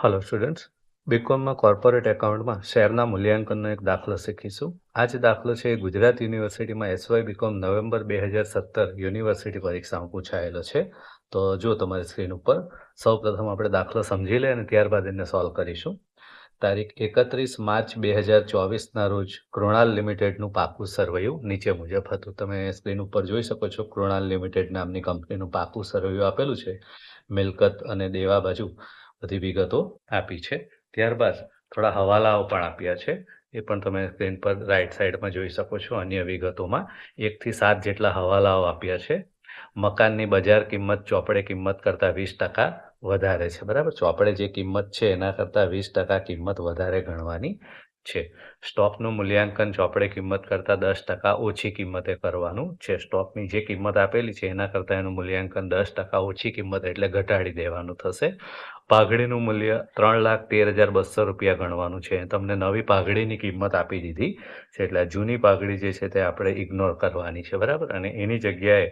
Hello students, બીકોમમાં corporate એકાઉન્ટમાં શેરના મૂલ્યાંકનનો એક દાખલો શીખીશું. આ જે દાખલો છે એ ગુજરાત યુનિવર્સિટીમાં એસવાય બીકોમ નવેમ્બર 2017 યુનિવર્સિટી પરીક્ષામાં પૂછાયેલો છે. તો જો તમારી સ્ક્રીન ઉપર સૌપ્રથમ આપણે દાખલો સમજી લે અને ત્યારબાદ એને સોલ્વ કરીશું. તારીખ 31 માર્ચ 2024ના રોજ કૃણાલ લિમિટેડનું પાકું સરવૈયું નીચે મુજબ હતું. તમે સ્ક્રીન ઉપર જોઈ શકો છો કૃણાલ લિમિટેડ નામની કંપનીનું પાકું સરવૈયું આપેલું છે. મિલકત અને દેવા બાજુ બધી વિગતો આપી છે. ત્યારબાદ થોડા હવાલાઓ પણ આપ્યા છે, એ પણ તમે સ્ક્રીન પર રાઈટ સાઈડમાં જોઈ શકો છો. અન્ય વિગતોમાં 1 થી 7 જેટલા હવાલાઓ આપ્યા છે. મકાનની બજાર કિંમત ચોપડે કિંમત કરતાં 20% વધારે છે. બરાબર, ચોપડે જે કિંમત છે એના કરતાં 20% કિંમત વધારે ગણવાની છે. સ્ટોકનું મૂલ્યાંકન ચોપડે કિંમત કરતાં 10% ઓછી કિંમતે કરવાનું છે. સ્ટોકની જે કિંમત આપેલી છે એના કરતાં એનું મૂલ્યાંકન 10% ઓછી કિંમત એટલે ઘટાડી દેવાનું થશે. પાઘડીનું મૂલ્ય 3,13,200 રૂપિયા ગણવાનું છે. તમને નવી પાઘડીની કિંમત આપી દીધી છે એટલે જૂની પાઘડી જે છે તે આપણે ઇગ્નોર કરવાની છે. બરાબર, અને એની જગ્યાએ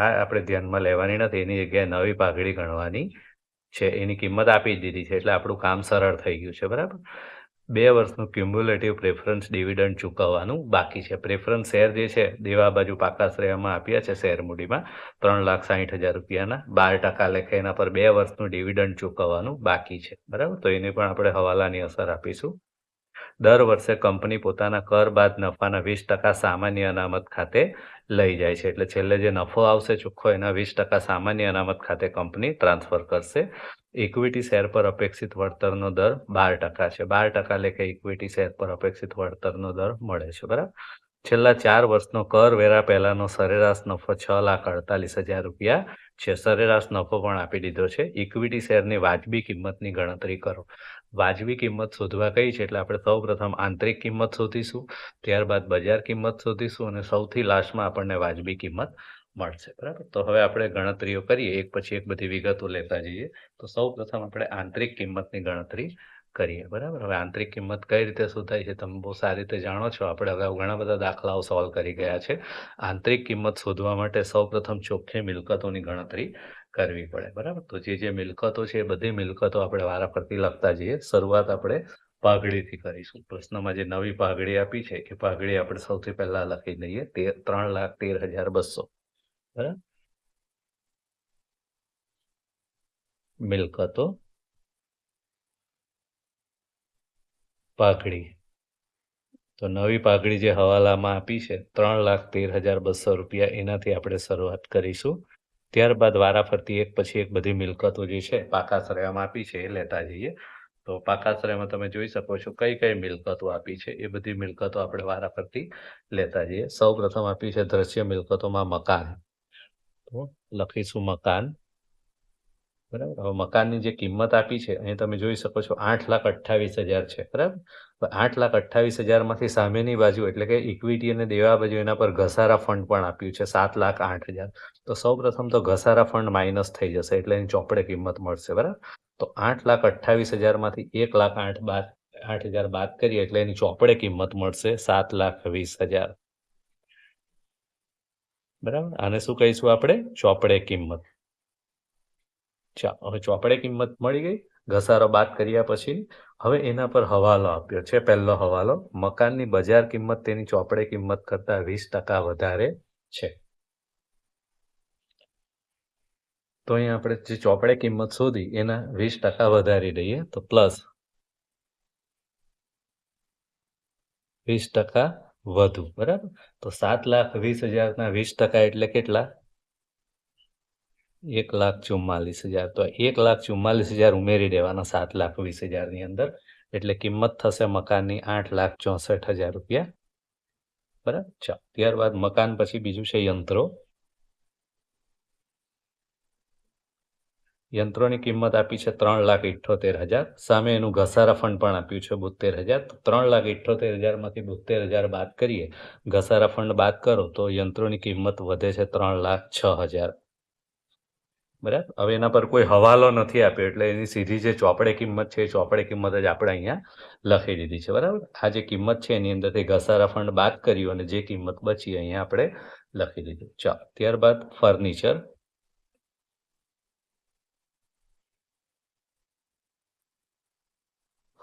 આ આપણે ધ્યાનમાં લેવાની નથી, એની જગ્યાએ નવી પાઘડી ગણવાની છે. એની કિંમત આપી દીધી છે એટલે આપણું કામ સરળ થઈ ગયું છે. બરાબર, 2 વર્ષનું ક્યુમ્યુલેટિવ પ્રેફરન્સ ડિવિડન્ડ ચૂકવવાનું બાકી છે. પ્રેફરન્સ શેર જે છે દેવા બાજુ પાકા શ્રેયમાં આપ્યા છે શેર મૂડીમાં 3,60,000 રૂપિયાના 12% લેખે એના પર 2 વર્ષનું ડિવિડન્ડ ચૂકવવાનું બાકી છે. બરાબર, તો એની પણ આપણે હવાલાની અસર આપીશું. દર વર્ષે કંપની પોતાના કર બાદ નફાના 20% સામાન્ય અનામત ખાતે લઈ જાય છે. એટલે છેલ્લે જે નફો આવશે ચોખ્ખો એના 20% સામાન્ય અનામત ખાતે કંપની ટ્રાન્સફર કરશે. ઇક્વિટી શેર પર અપેક્ષિત વળતરનો દર 12% છે. 12% લેખે ઇક્વિટી શેર પર અપેક્ષિત વળતરનો દર મળે છે. બરાબર, છેલ્લા 4 વર્ષનો કર વેરા પહેલાનો સરેરાશ નફો 6,48,000 રૂપિયા છે. સરેરાશ નફો પણ આપી દીધો છે. ઇક્વિટી શેરની વાજબી કિંમતની ગણતરી કરો. વાજબી કિંમત શોધવા કઈ છે એટલે આપણે સૌપ્રથમ આંતરિક કિંમત શોધીશું, ત્યારબાદ બજાર કિંમત શોધીશું અને સૌથી લાસ્ટમાં આપણને વાજબી કિંમત મળશે. બરાબર, તો હવે આપણે ગણતરીઓ કરીએ, એક પછી એક બધી વિગતો લેતા જઈએ. તો સૌપ્રથમ આપણે આંતરિક કિંમતની ગણતરી કરીએ. બરાબર, હવે આંતરિક કિંમત કઈ રીતે શોધાય છે તમે બહુ સારી રીતે જાણો છો. આપણે અગાઉ ઘણા બધા દાખલાઓ સોલ્વ કરી ગયા છે. આંતરિક કિંમત શોધવા માટે સૌપ્રથમ ચોખ્ખી મિલકતોની ગણતરી કરવી પડે. બરાબર, તો જે મિલકતો છે એ બધી મિલકતો આપણે વારાફરતી લખતા જઈએ. શરૂઆત આપણે પાઘડીથી કરીશું. પ્રશ્નમાં જે નવી પાઘડી આપી છે એ પાઘડી આપણે સૌથી પહેલા લખી દઈએ 3,13,200. બરાબર, મિલકતો પાઘડી. તો નવી પાઘડી જે હવાલામાં આપી છે 3,13,200 રૂપિયા, એનાથી આપણે શરૂઆત કરીશું. ત્યારબાદ વારાફરતી એક પછી એક બધી મિલકતો જે છે પાકા શ્રેયમાં આપી છે એ લેતા જઈએ. તો પાકા શ્રેયમાં તમે જોઈ શકો છો કઈ કઈ મિલકતો આપી છે એ બધી મિલકતો આપણે વારાફરતી લેતા જઈએ. સૌ પ્રથમ આપી છે દ્રશ્ય મિલકતોમાં મકાન, તો લખીશું મકાન. બરાબર, હવે મકાનની જે કિંમત આપી છે અહીં તમે જોઈ શકો છો 8,28,000 છે. બરાબર, 8,28,000માંથી સામેની બાજુ એટલે કે ઇક્વિટી અને દેવા બાજુ એના પર ઘસારા ફંડ પણ આપ્યું છે 7,08,000. તો સૌપ્રથમ તો ઘસારા ફંડ માઇનસ થઈ જશે એટલે એની ચોપડે કિંમત મળશે. બરાબર, તો 8,28,000માંથી 1,08,000 બાદ કરીએ એટલે એની ચોપડે કિંમત મળશે 7,20,000. બરાબર, આને શું કહીશું આપણે? ચોપડે કિંમત. હવે ચોપડે કિંમત મળી ગઈ ઘસારો બાદ કર્યા પછી. હવે એના પર હવાલો આપ્યો છે. પહેલો હવાલો, મકાનની બજાર કિંમત તેની ચોપડે કિંમત કરતાં 20% વધારે છે. તો અહીં આપણે જે ચોપડે કિંમત શોધી એના 20% વધારી દઈએ તો પ્લસ 20% વધુ. બરાબર, તો 7,20,000ના 20% એટલે કેટલા? 1,44,000. તો 1,44,000 ઉમેરી દેવાના 7,20,000ની અંદર એટલે કિંમત થશે મકાનની 8,64,000 રૂપિયા. બરાબર, ચાલો ત્યારબાદ મકાન પછી બીજું છે યંત્રો. યંત્રોની કિંમત આપી છે 3,78,000. સામે એનું ઘસારા ફંડ પણ આપ્યું છે 72,000. 3,78,000માંથી 72,000 બાદ કરીએ, ઘસારા ફંડ બાદ કરો તો યંત્રોની કિંમત વધે છે 3,06,000. બરાબર, હવે એના પર કોઈ હવાલો નથી આપ્યો એટલે એની સીધી જે ચોપડે કિંમત છે એ ચોપડે કિંમત જ આપણે અહીંયા લખી દીધી છે. બરાબર, આ જે કિંમત છે એની અંદરથી ઘસારા ફંડ બાદ કર્યું અને જે કિંમત બચી અહીંયા આપણે લખી દીધું. ચાલો ત્યારબાદ ફર્નિચર.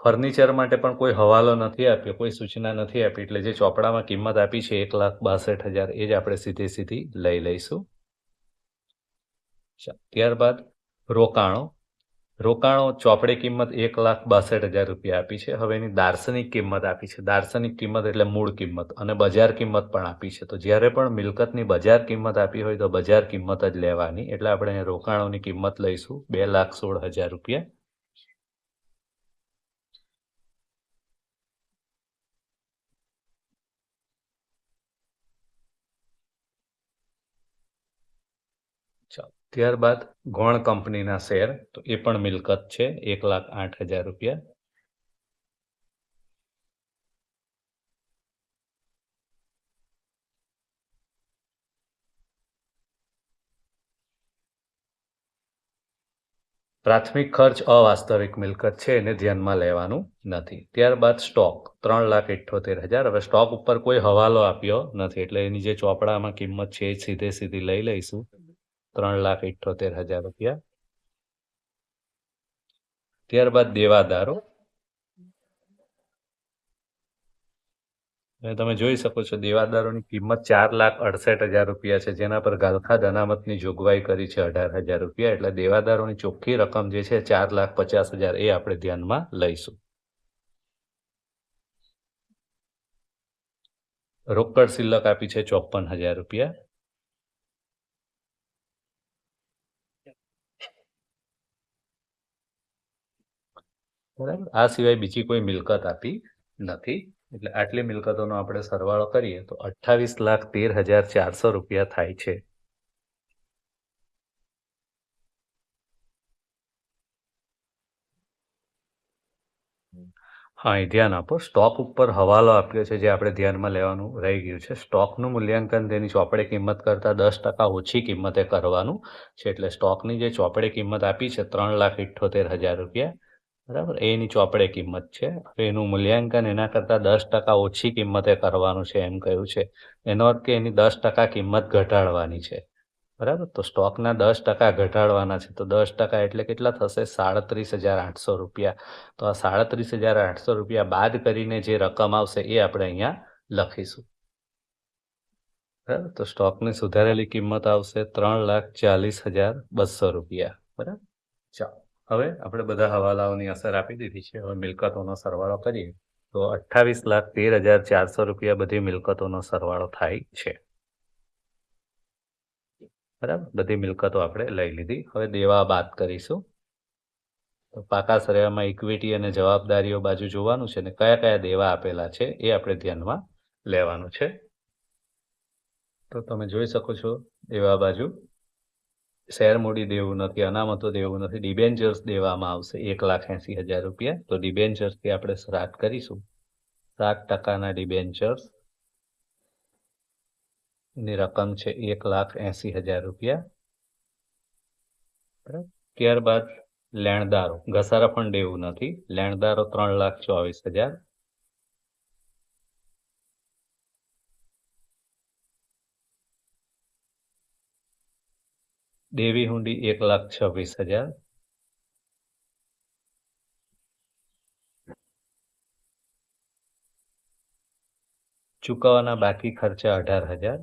ફર્નિચર માટે પણ કોઈ હવાલો નથી આપ્યો, કોઈ સૂચના નથી આપી, એટલે જે ચોપડામાં કિંમત આપી છે 1,62,000 એ જ આપણે સીધી લઈ લઈશું. ત્યારબાદ રોકાણો ચોપડે કિંમત 1,62,000 રૂપિયા આપી છે. હવે એની દાર્શનિક કિંમત આપી છે. દાર્શનિક કિંમત એટલે મૂળ કિંમત, અને બજાર કિંમત પણ આપી છે. તો જ્યારે પણ મિલકતની બજાર કિંમત આપી હોય તો બજાર કિંમત જ લેવાની, એટલે આપણે અહીંયા રોકાણોની કિંમત લઈશું 2,16,000 રૂપિયા. ત્યારબાદ ગૌણ કંપનીના શેર, તો એ પણ મિલકત છે 1,08,000 રૂપિયા. પ્રાથમિક ખર્ચ અવાસ્તવિક મિલકત છે, એને ધ્યાનમાં લેવાનું નથી. ત્યારબાદ સ્ટોક 3,78,000. હવે સ્ટોક ઉપર કોઈ હવાલો આપ્યો નથી, એટલે એની જે ચોપડામાં કિંમત છે એ સીધી લઈ લઈશું 3,78,000 રૂપિયા. ત્યારબાદ દેવાદારો, તમે જોઈ શકો છો દેવાદારોની કિંમત 4,68,000 રૂપિયા છે, જેના પર ગાલખાદ અનામતની જોગવાઈ કરી છે 18,000 રૂપિયા. એટલે દેવાદારોની ચોખ્ખી રકમ જે છે 4,50,000 એ આપણે ધ્યાનમાં લઈશું. રોકડ શિલ્લક આપી છે 54,000 રૂપિયા. બરાબર, આ સિવાય બીજી કોઈ મિલકત આપી નથી, એટલે આટલી મિલકતોનો આપણે સરવાળો કરીએ તો 28,13,400 રૂપિયા થાય છે. હા, એ ધ્યાન આપો, સ્ટોક ઉપર હવાલો આપ્યો છે જે આપણે ધ્યાનમાં લેવાનું રહી ગયું છે. સ્ટોકનું મૂલ્યાંકન તેની ચોપડે કિંમત કરતાં 10% ઓછી કિંમતે કરવાનું છે. એટલે સ્ટોકની જે ચોપડે કિંમત આપી છે 3,78,000 રૂપિયા, બરાબર, એની ચોપડે કિંમત છે. એનું મૂલ્યાંકન એના કરતાં 10% ઓછી કિંમતે કરવાનું છે એમ કહ્યું છે. એનો અર્થ કે એની 10% કિંમત ઘટાડવાની છે. બરાબર, તો સ્ટોકના 10% ઘટાડવાના છે, તો 10% એટલે કેટલા થશે? 37,800 રૂપિયા. તો આ 37,800 રૂપિયા બાદ કરીને જે રકમ આવશે એ આપણે અહીંયા લખીશું. બરાબર, તો સ્ટોકની સુધારેલી કિંમત આવશે 3,40,200 રૂપિયા. બરાબર, ચાલો હવે આપણે બધા હવાલાઓની અસર આપી દીધી છે. હવે મિલકતોનો સરવાળો કરીએ તો 28,13,400 રૂપિયા બધી મિલકતોનો સરવાળો થાય છે. બરાબર, બધી મિલકતો આપણે લઈ લીધી. હવે દેવા બાદ કરીશું. તો પાકા સરયામાં ઇક્વિટી અને જવાબદારીઓ બાજુ જોવાનું છે, અને કયા કયા દેવા આપેલા છે એ આપણે ધ્યાનમાં લેવાનું છે. તો તમે જોઈ શકો છો દેવા બાજુ શેર મૂડી દેવું નથી, અનામતો દેવું નથી, ડિબેન્ચર્સ દેવામાં આવશે 1,80,000 રૂપિયા. તો ડિબેન્ચર્સથી આપણે સ્ટાર્ટ કરીશું. 7%ના ડિબેન્ચર્સ ની રકમ છે 1,80,000 રૂપિયા. બરાબર, ત્યારબાદ લેણદારો, ઘસારા પણ દેવું નથી, લેણદારો 3,24,000. દેવી હુંડી 1,26,000. ચૂકવવાના બાકી ખર્ચા 18,000.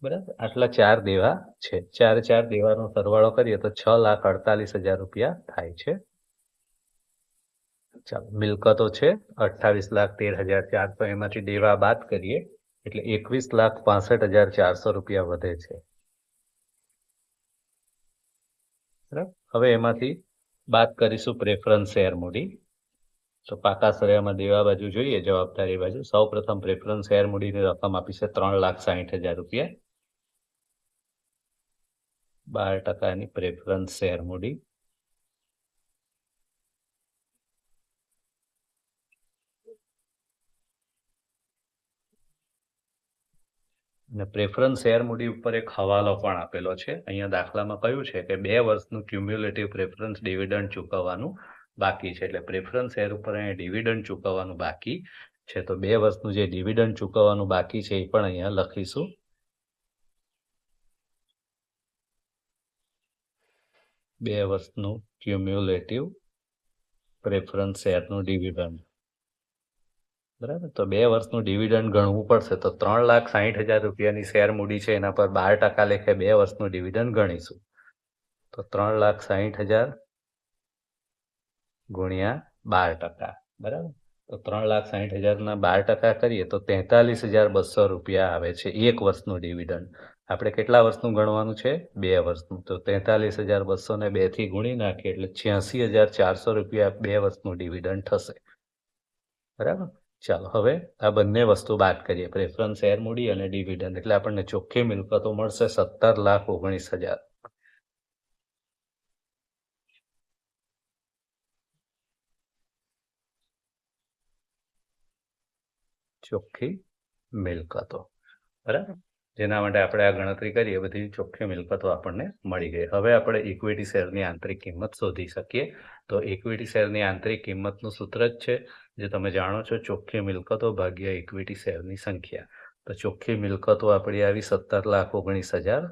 બરાબર, આટલા 4 દેવા છે. ચાર દેવાનો સરવાળો કરીએ તો 6,48,000 રૂપિયા થાય છે. ચાલો, મિલકતો છે 28,13,400, એમાંથી દેવા બાદ કરીએ એટલે 21,65,400 રૂપિયા વધે છે. બરાબર, હવે એમાંથી બાદ કરીશું પ્રેફરન્સ શેર મૂડી. તો પાકા સરયામાં દેવા બાજુ જોઈએ, જવાબદારી બાજુ સૌ પ્રથમ પ્રેફરન્સ શેર મૂડીની રકમ આપી છે 3,60,000 રૂપિયા. 12%ની પ્રેફરન્સ શેર મૂડી. અને પ્રેફરન્સ શેર મૂડી ઉપર એક હવાલો પણ આપેલો છે. અહીંયા દાખલામાં કહ્યું છે કે 2 વર્ષનું ક્યુમ્યુલેટિવ પ્રેફરન્સ ડિવિડન્ડ ચૂકવવાનું બાકી છે. એટલે પ્રેફરન્સ શેર ઉપર અહીંયા ડિવિડન્ડ ચૂકવવાનું બાકી છે. તો 2 વર્ષનું જે ડિવિડન્ડ ચૂકવવાનું બાકી છે એ પણ અહીંયા લખીશું. 2 વર્ષનું ક્યુમ્યુલેટિવ પ્રેફરન્સ શેરનું ડિવિડન્ડ. બરાબર, તો 2 વર્ષનું ડિવિડન્ડ ગણવું પડશે. તો 3,60,000 રૂપિયાની શેર મૂડી છે, એના પર 12% લેખે 2 વર્ષનું ડિવિડન્ડ ગણીશું. તો 3,60,000 ગુણ્યા 12%. બરાબર, તો 3,60,000ના 12% કરીએ તો 43,200 રૂપિયા આવે છે એક વર્ષનું ડિવિડન્ડ. આપણે કેટલા વર્ષનું ગણવાનું છે? 2 વર્ષનું. તો 43,200 ને 2 થી ગુણી નાખીએ એટલે 86,400 રૂપિયા 2 વર્ષનું ડિવિડન્ડ થશે. બરાબર, ચાલો હવે આ બંને વસ્તુ બાદ કરીએ, પ્રેફરન્સ શેર મૂડી અને ડિવિડન્ડ, એટલે આપણને ચોખ્ખી મિલકતો મળશે 17,19,000. ચોખ્ખી મિલકતો. બરાબર, જેના માટે આપણે આ ગણતરી કરી એ બધી ચોખ્ખી મિલકતો આપણને મળી ગઈ. હવે આપણે ઇક્વિટી શેરની આંતરિક કિંમત શોધી શકીએ. તો ઇક્વિટી શેરની આંતરિક કિંમતનું સૂત્ર જ છે જે તમે જાણો છો, ચોખ્ખી મિલકતો ભાગ્યા ઇક્વિટી શેરની સંખ્યા. તો ચોખ્ખી મિલકતો આપણી આવી 17,19,000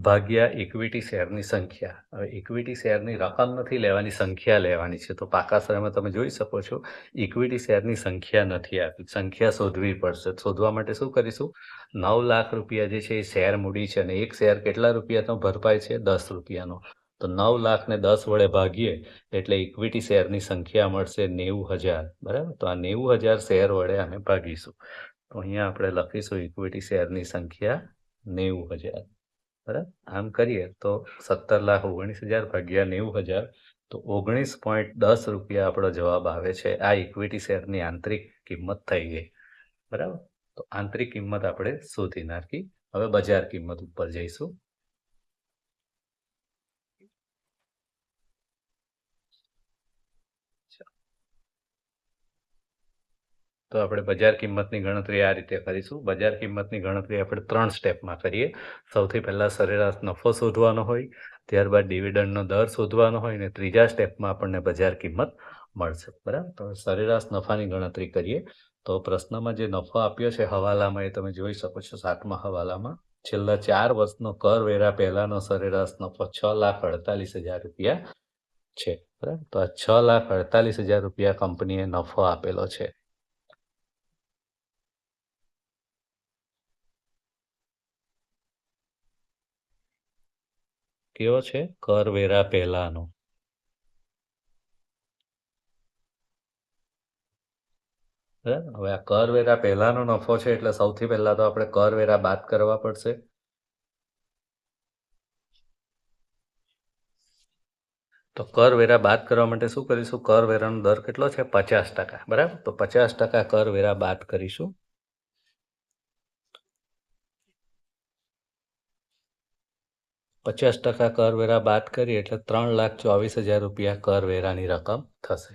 ભાગ્યા ઇક્વિટી શેરની સંખ્યા. હવે ઇક્વિટી શેરની રકમ નથી લેવાની, સંખ્યા લેવાની છે. તો પાકા સરળમાં તમે જોઈ શકો છો ઇક્વિટી શેરની સંખ્યા નથી આપી, સંખ્યા શોધવી પડશે. શોધવા માટે શું કરીશું? 9 લાખ રૂપિયા જે છે એ શેર મૂડી છે, અને એક શેર કેટલા રૂપિયાનો ભરપાઈ છે? 10 રૂપિયાનો. તો 9 લાખને 10 વડે ભાગીએ એટલે ઇક્વિટી શેરની સંખ્યા મળશે 90,000. બરાબર, તો આ 90,000 શેર વડે આને ભાગીશું. તો અહીંયા આપણે લખીશું ઇક્વિટી શેરની સંખ્યા 90,000. બરાબર, આમ કરીએ તો 17,19,000 ભાગ્યા 90,000, તો 19.10 રૂપિયા આપણો જવાબ આવે છે. આ ઇક્વિટી શેરની આંતરિક કિંમત થઈ ગઈ. બરાબર, તો આંતરિક કિંમત આપણે શોધી નાખી. હવે બજાર કિંમત ઉપર જઈશું. તો આપણે બજાર કિંમતની ગણતરી આ રીતે કરીશું. બજાર કિંમતની ગણતરી આપણે 3 સ્ટેપમાં કરીએ. સૌથી પહેલા સરેરાશ નફો શોધવાનો હોય, ત્યારબાદ ડિવિડન્ડનો દર શોધવાનો હોય, અને ત્રીજા સ્ટેપમાં આપણને બજાર કિંમત મળશે. બરાબર, તો સરેરાશ નફાની ગણતરી કરીએ. તો પ્રશ્નમાં જે નફો આપ્યો છે હવાલામાં, એ તમે જોઈ શકો છો 7મા હવાલામાં. છેલ્લા 4 વર્ષનો કરવેરા પહેલાનો સરેરાશ નફો 6,48,000 રૂપિયા છે. બરાબર, તો આ 6,48,000 રૂપિયા કંપનીએ નફો આપેલો છે. કેવો છે? કરવેરા પહેલાનો. બરાબર, હવે આ કરવેરા પહેલાનો નફો છે એટલે સૌથી પહેલા તો આપણે કરવેરા બાદ કરવા પડશે. તો કરવેરા બાદ કરવા માટે શું કરીશું? કરવેરાનો દર કેટલો છે? 50%. બરાબર, તો 50% કરવેરા બાદ કરીશું. %50 કરવેરા બાદ કરીએ એટલે 3,24,000 રૂપિયા કરવેરાની રકમ થશે.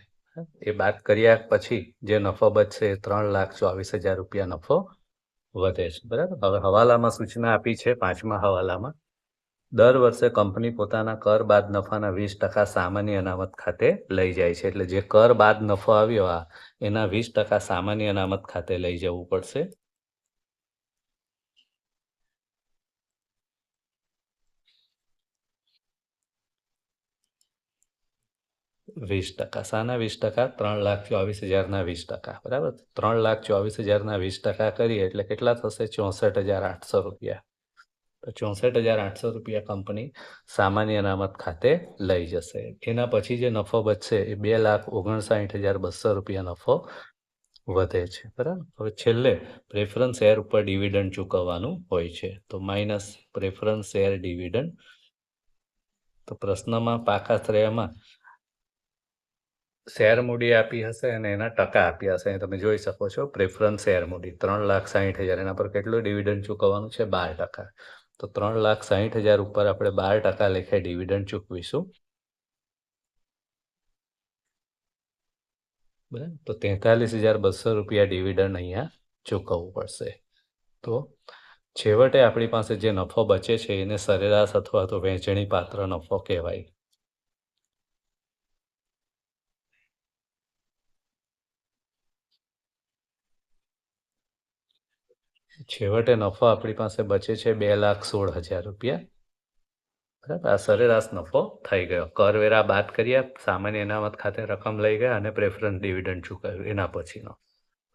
એ બાદ કર્યા પછી જે નફો બચશે એ 3,24,000 રૂપિયા નફો વધે છે. બરાબર, હવે હવાલામાં સૂચના આપી છે 5મા હવાલામાં, દર વર્ષે કંપની પોતાના કર બાદ નફાના 20% સામાન્ય અનામત ખાતે લઈ જાય છે. એટલે જે કર બાદ નફો આવ્યો એના 20% સામાન્ય અનામત ખાતે લઈ જવું પડશે. %20. શાના 20%? 3,24,000ના 20%. બરાબર, 3,24,000ના 20% કરીએ એટલે કેટલા થશે? 64,800 રૂપિયા. તો 64,800 રૂપિયા કંપની સામાન્ય અનામત ખાતે લઈ જશે. એના પછી જે નફો બચશે એ 2,59,200 રૂપિયા નફો વધે છે. બરાબર, હવે છેલ્લે પ્રેફરન્સ શેર ઉપર ડિવિડન્ડ ચૂકવવાનું હોય છે. તો માઇનસ પ્રેફરન્સ શેર ડિવિડન્ડ. તો પ્રશ્નમાં પાકા શ્રેયમાં શેર મૂડી આપી હશે અને એના ટકા આપ્યા હશે. તમે જોઈ શકો છો પ્રેફરન્સ શેર મૂડી 3,60,000, એના પર કેટલું ડિવિડન્ડ ચૂકવવાનું છે? 12%. તો 3,60,000 ઉપર આપણે 12% લેખે ડિવિડન્ડ ચૂકવીશું. બરાબર, તો 43,200 રૂપિયા ડિવિડન્ડ અહીંયા ચૂકવવું પડશે. તો છેવટે આપણી પાસે જે નફો બચે છે એને સરેરાશ અથવા તો વહેંચણી પાત્ર નફો કહેવાય. છેવટે નફો આપણી પાસે બચે છે 2,16,000 રૂપિયા. બરાબર, આ સરેરાશ નફો થઈ ગયો. કરવેરા બાદ કર્યા, સામાન્ય અનામત ખાતે રકમ લઈ ગયા અને પ્રેફરન્સ ડિવિડન્ડ ચૂકવ્યું એના પછીનો.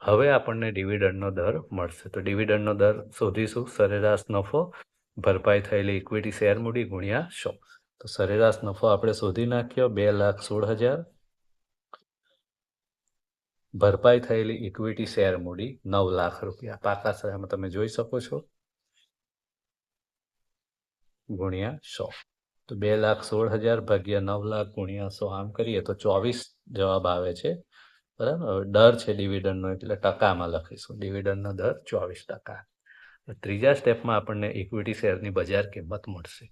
હવે આપણને ડિવિડન્ડનો દર મળશે. તો ડિવિડન્ડનો દર શોધીશું. સરેરાશ નફો ભરપાઈ થયેલી ઇક્વિટી શેર મૂડી ગુણ્યા 100. તો સરેરાશ નફો આપણે શોધી નાખ્યો 2,16,000. ભરપાઈ થયેલી ઇક્વિટી શેર મૂડી 9 લાખ રૂપિયા. પાકા સરનામાં તમે જોઈ શકો છો ગુણ્યા 100. તો 2,16,000 ભાગ્યા 9 લાખ ગુણ્યા 100 આમ કરીએ તો 24 જવાબ આવે છે. બરાબર. હવે દર છે ડિવિડન્ડનો એટલે ટકામાં લખીશું. ડિવિડન્ડનો દર 24%. ત્રીજા સ્ટેપમાં આપણને ઇક્વિટી શેરની બજાર કિંમત મળશે.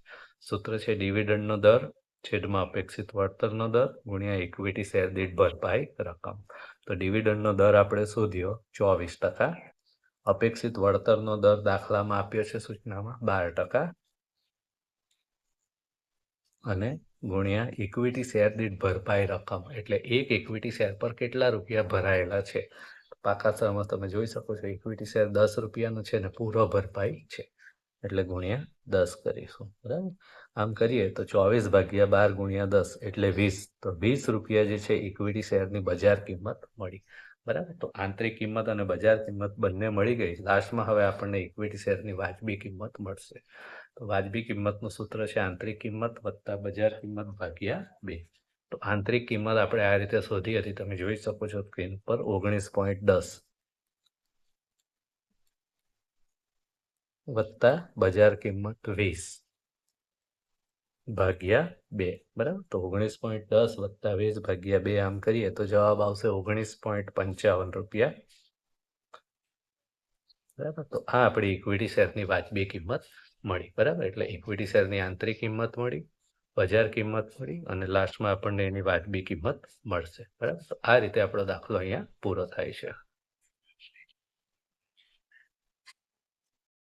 સૂત્ર છે ડિવિડન્ડનો દર છેદમાં અપેક્ષિત વળતરનો દર ગુણ્યા ઇક્વિટી શેર દીઠ ભરપાઈ રકમ. તો ડિવિડન્ડનો દર આપણે શોધ્યો 24%. અપેક્ષિત વળતરનો દર દાખલામાં આપ્યો છે સૂચનામાં 12%. અને ગુણ્યા ઇક્વિટી શેર દીઠ ભરપાઈ રકમ એટલે એક ઇક્વિટી શેર પર કેટલા રૂપિયા ભરાયેલા છે. પાકા સરનામાં તમે જોઈ શકો છો ઇક્વિટી શેર 10 રૂપિયાનું છે ને પૂરો ભરપાઈ છે એટલે ગુણ્યા 10 કરીશું. બરાબર. આમ કરીએ તો 24 ભાગ્યા 12 ગુણ્યા 10 એટલે 20. તો 20 રૂપિયા જે છે ઇક્વિટી શેરની બજાર કિંમત મળી. બરાબર. તો આંતરિક કિંમત અને બજાર કિંમત બંને મળી ગઈ. લાસ્ટમાં હવે આપણને ઇક્વિટી શેરની વાજબી કિંમત મળશે. તો વાજબી કિંમતનું સૂત્ર છે આંતરિક કિંમત વત્તા બજાર કિંમત ભાગ્યા 2. તો આંતરિક કિંમત આપણે આ રીતે શોધી હતી. તમે જોઈ શકો છો સ્ક્રીન પર 19.10 વત્તા બજાર કિંમત 20 ભાગ્યા 2. બરાબર. તો 19.10 વત્તા 20 ભાગ્યા 2 આમ કરીએ તો જવાબ આવશે 19.55 રૂપિયા. બરાબર. તો આ આપણી ઇક્વિટી શેરની વાજબી કિંમત મળી. બરાબર. એટલે ઇક્વિટી શેરની આંતરિક કિંમત મળી, બજાર કિંમત મળી અને લાસ્ટમાં આપણને એની વાજબી કિંમત મળશે. બરાબર. તો આ રીતે આપણો દાખલો અહીંયા પૂરો થાય છે.